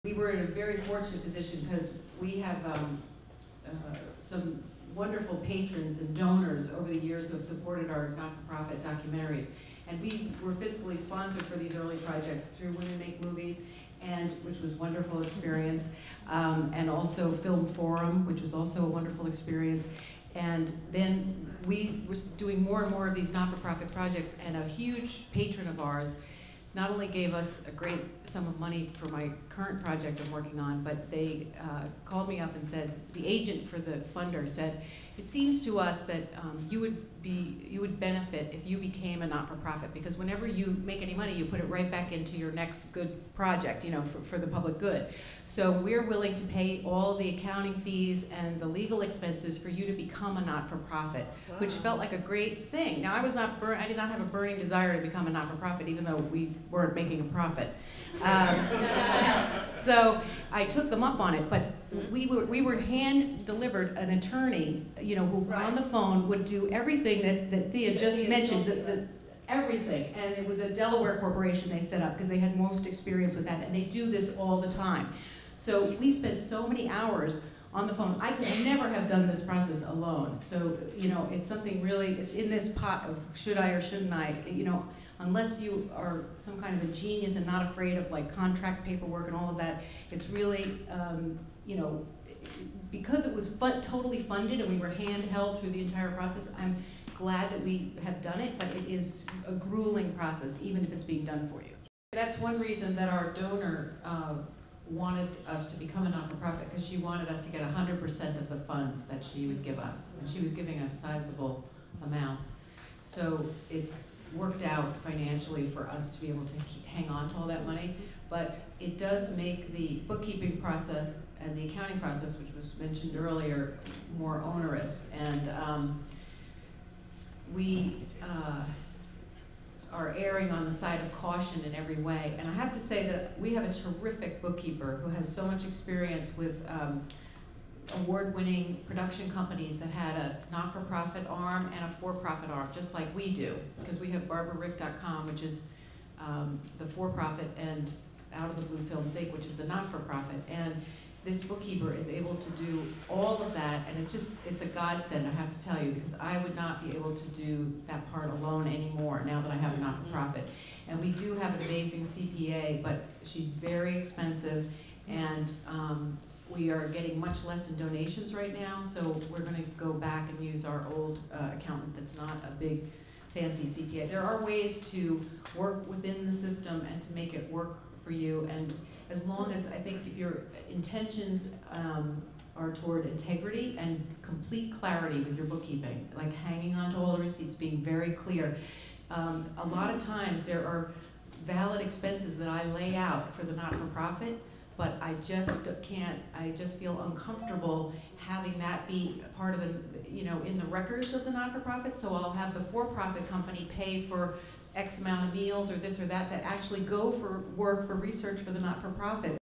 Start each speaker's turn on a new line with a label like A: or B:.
A: We were in a very fortunate position because we have some wonderful patrons and donors over the years who have supported our not-for-profit documentaries. And we were fiscally sponsored for these early projects through Women Make Movies, and which was a wonderful experience, and also Film Forum, which was also a wonderful experience. And then we were doing more and more of these not-for-profit projects, and a huge patron of ours not only gave us a great sum of money for my current project I'm working on, but they called me up and said, the agent for the funder said, it seems to us that you would benefit if you became a not-for-profit, because whenever you make any money, you put it right back into your next good project, you know, for the public good. So we're willing to pay all the accounting fees and the legal expenses for you to become a not-for-profit, which felt like a great thing. Now, I did not have a burning desire to become a not-for-profit, even though we weren't making a profit. So I took them up on it, but we were hand-delivered an attorney, you know, who on the phone would do everything that Thea just mentioned, everything. And it was a Delaware corporation they set up because they had most experience with that, and they do this all the time. So we spent so many hours on the phone. I could never have done this process alone. So, you know, it's something really, it's in this pot of should I or shouldn't I, you know, unless you are some kind of a genius and not afraid of like contract paperwork and all of that, it's really, you know, because it was totally funded and we were handheld through the entire process, I'm glad that we have done it, but it is a grueling process, even if it's being done for you. That's one reason that our donor wanted us to become a not-for-profit, because she wanted us to get 100% of the funds that she would give us. And she was giving us sizable amounts. So it's worked out financially for us to be able to hang on to all that money, but it does make the bookkeeping process and the accounting process, which was mentioned earlier, more onerous. And we are erring on the side of caution in every way. And I have to say that we have a terrific bookkeeper who has so much experience with award-winning production companies that had a not-for-profit arm and a for-profit arm, just like we do, because we have BarbaraRick.com, which is the for-profit, and Out of the Blue Film's Sake, which is the not-for-profit. And this bookkeeper is able to do all of that, and it's a godsend, I have to tell you, because I would not be able to do that part alone anymore now that I have a not-for-profit. And we do have an amazing CPA, but she's very expensive, and we are getting much less in donations right now, so we're going to go back and use our old accountant that's not a big fancy CPA. There are ways to work within the system and to make it work for you, and as long as, I think, if your intentions are toward integrity and complete clarity with your bookkeeping, like hanging on to all the receipts, being very clear. A lot of times there are valid expenses that I lay out for the not-for-profit, but I just can't, I just feel uncomfortable having that be part of the, you know, in the records of the not-for-profit, so I'll have the for-profit company pay for X amount of meals or this or that actually go for work for research for the not-for-profit.